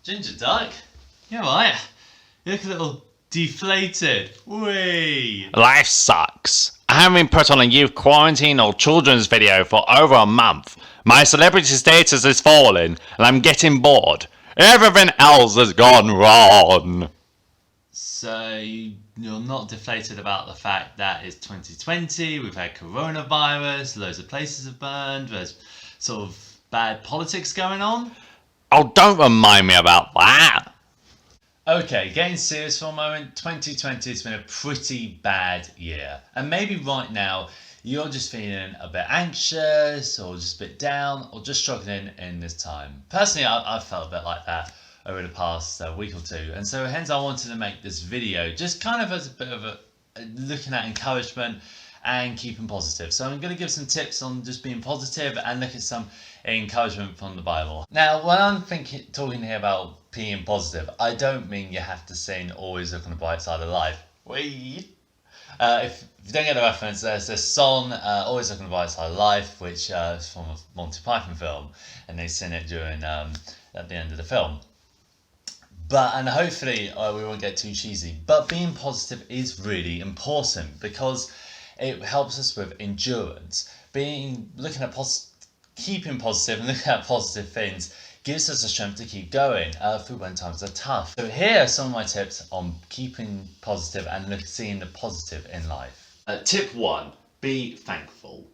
Ginger duck? You're right. You look a little deflated. Whee! Life sucks. I haven't been put on a youth quarantine or children's video for over a month. My celebrity status is falling and I'm getting bored. Everything else has gone wrong. So you're not deflated about the fact that it's 2020, we've had coronavirus, loads of places have burned, there's sort of bad politics going on? Oh, don't remind me about that. Okay, getting serious for a moment, 2020 has been a pretty bad year. And maybe right now you're just feeling a bit anxious or just a bit down or just struggling in this time. Personally, I've felt a bit like that over the past week or two. And so hence I wanted to make this video just kind of as a bit of a looking at encouragement and keeping positive. So I'm going to give some tips on just being positive and look at some encouragement from the Bible. Now, when I'm talking here about being positive, I don't mean you have to sing always look on the bright side of life. If you don't get the reference, there's this song, Always Look on the Bright Side of Life, which is from a Monty Python film, and they sing it during at the end of the film. And hopefully we won't get too cheesy, but being positive is really important because it helps us with endurance. Keeping positive and looking at positive things gives us the strength to keep going through when times are tough. So here are some of my tips on keeping positive and seeing the positive in life. Tip 1, be thankful.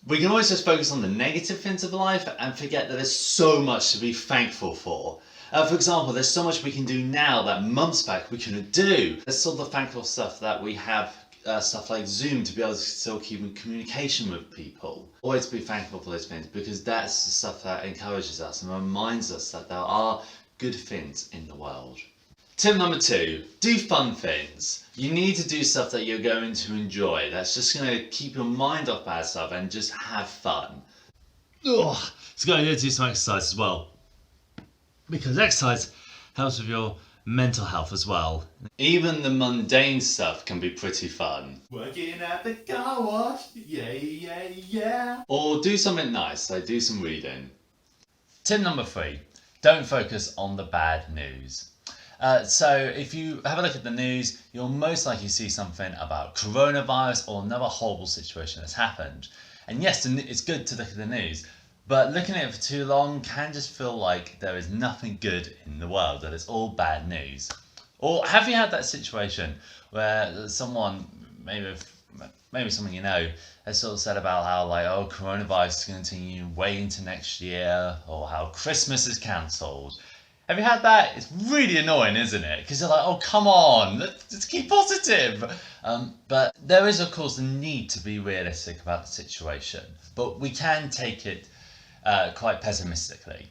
We can always just focus on the negative things of life and forget that there's so much to be thankful for. For example, there's so much we can do now that months back we couldn't do. There's still the thankful stuff that we have, stuff like Zoom, to be able to still keep in communication with people. Always be thankful for those things because that's the stuff that encourages us and reminds us that there are good things in the world. Tip number 2, do fun things. You need to do stuff that you're going to enjoy. That's just going to keep your mind off bad stuff and just have fun. It's a good idea to do some exercise as well, because exercise helps with your mental health as well. Even the mundane stuff can be pretty fun. Working at the car wash, yeah. Or do something nice, like do some reading. Tip number 3, don't focus on the bad news. So if you have a look at the news, you'll most likely see something about coronavirus or another horrible situation that's happened. And yes, it's good to look at the news, but looking at it for too long can just feel like there is nothing good in the world, that it's all bad news. Or have you had that situation where someone, maybe someone you know, has sort of said about how coronavirus is going to continue way into next year, or how Christmas is cancelled? Have you had that? It's really annoying, isn't it? Because you're like, oh, come on, let's keep positive. But there is, of course, a need to be realistic about the situation. But we can take it quite pessimistically.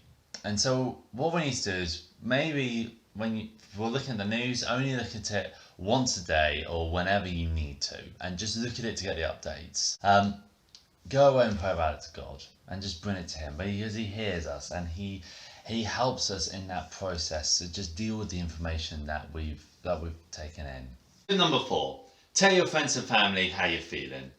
And so what we need to do is maybe when we're looking at the news, only look at it once a day or whenever you need to, and just look at it to get the updates. Go away and pray about it to God and just bring it to him, because he hears us and he helps us in that process to just deal with the information that we've taken in. Tip number 4, tell your friends and family how you're feeling.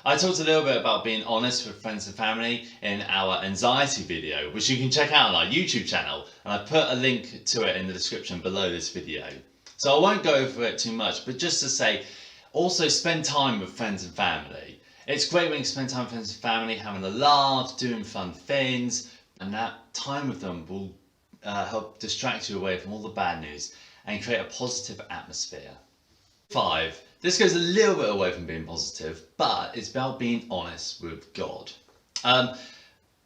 I talked a little bit about being honest with friends and family in our anxiety video, which you can check out on our YouTube channel, and I put a link to it in the description below this video. So I won't go over it too much, but just to say, also spend time with friends and family. It's great when you spend time with friends and family, having a laugh, doing fun things, and that time with them will help distract you away from all the bad news and create a positive atmosphere. 5, this goes a little bit away from being positive, but it's about being honest with God.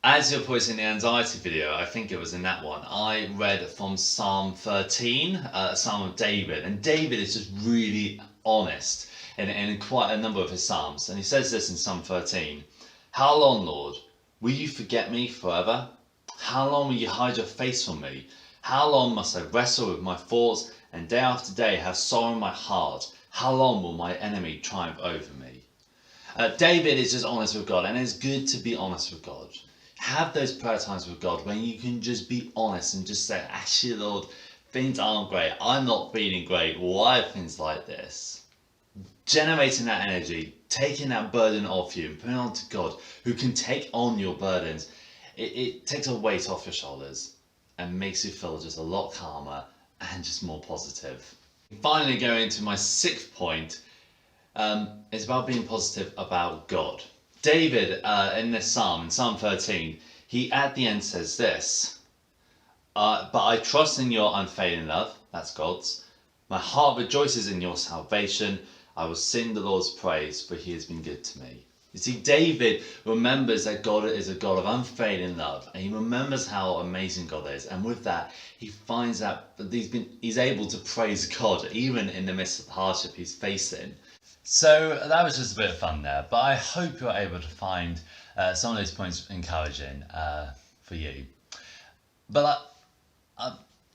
As you'll probably see in the anxiety video, I think it was in that one, I read from Psalm 13, Psalm of David, and David is just really honest in quite a number of his psalms, and he says this in Psalm 13, "How long, Lord, will you forget me forever? How long will you hide your face from me? How long must I wrestle with my thoughts and day after day have sorrow in my heart? How long will my enemy triumph over me?" David is just honest with God, and it's good to be honest with God. Have those prayer times with God when you can just be honest and just say, actually, Lord, things aren't great. I'm not feeling great. Why are things like this? Generating that energy, taking that burden off you and putting it onto God, who can take on your burdens. It takes a weight off your shoulders. and makes you feel just a lot calmer and just more positive. Finally, going to my 6th point, it's about being positive about God. David, in this psalm, in Psalm 13, he at the end says this, but I trust in your unfailing love, that's God's. My heart rejoices in your salvation. I will sing the Lord's praise, for he has been good to me. You see, David remembers that God is a God of unfailing love, and he remembers how amazing God is. And with that, he finds out that he's able to praise God even in the midst of the hardship he's facing. So that was just a bit of fun there, but I hope you're able to find some of those points encouraging for you. But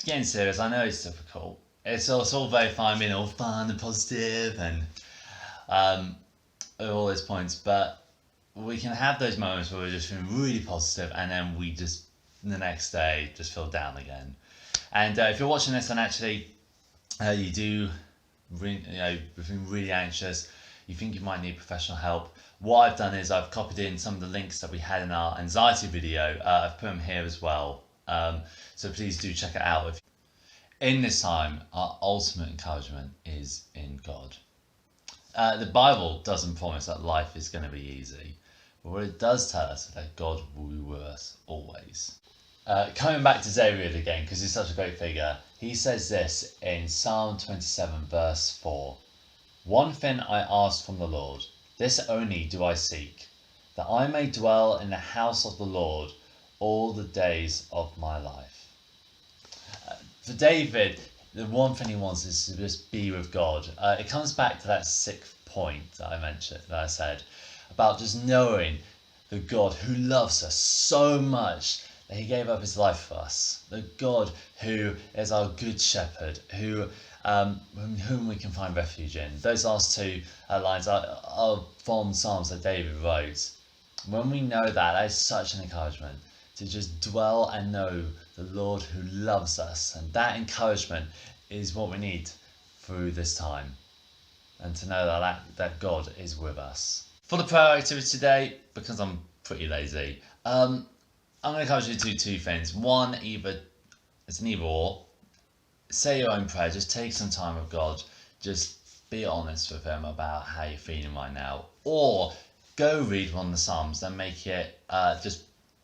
getting serious, I know it's difficult. It's all very fine being all fun and positive and all those points, but we can have those moments where we're just feeling really positive and then we just the next day just feel down again. And if you're watching this and actually you do you're feeling really anxious, you think you might need professional help, what I've done is I've copied in some of the links that we had in our anxiety video. I've put them here as well, so please do check it out. In this time, our ultimate encouragement is in God. The Bible doesn't promise that life is going to be easy, but what it does tell us is that God will be with us always. Coming back to David again, because he's such a great figure, he says this in Psalm 27 verse 4. One thing I ask from the Lord, this only do I seek, that I may dwell in the house of the Lord all the days of my life. For David, the one thing he wants is to just be with God. It comes back to that 6th point that I mentioned, that I said, about just knowing the God who loves us so much that he gave up his life for us. The God who is our good shepherd, whom we can find refuge in. Those last 2 lines are from Psalms that David wrote. When we know that is such an encouragement to just dwell and know the Lord who loves us, and that encouragement is what we need through this time, and to know that God is with us. For the prayer activity today, because I'm pretty lazy, I'm going to encourage you to do 2 things. One, it's an either or. Say your own prayer, just take some time with God, just be honest with him about how you're feeling right now, or go read one of the Psalms and make it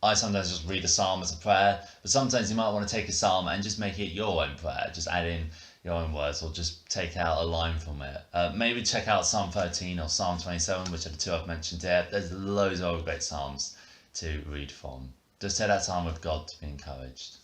I sometimes just read a psalm as a prayer, but sometimes you might want to take a psalm and just make it your own prayer. Just add in your own words, or just take out a line from it. Maybe check out Psalm 13 or Psalm 27, which are the 2 I've mentioned here. There's loads of other great psalms to read from. Just take that time with God to be encouraged.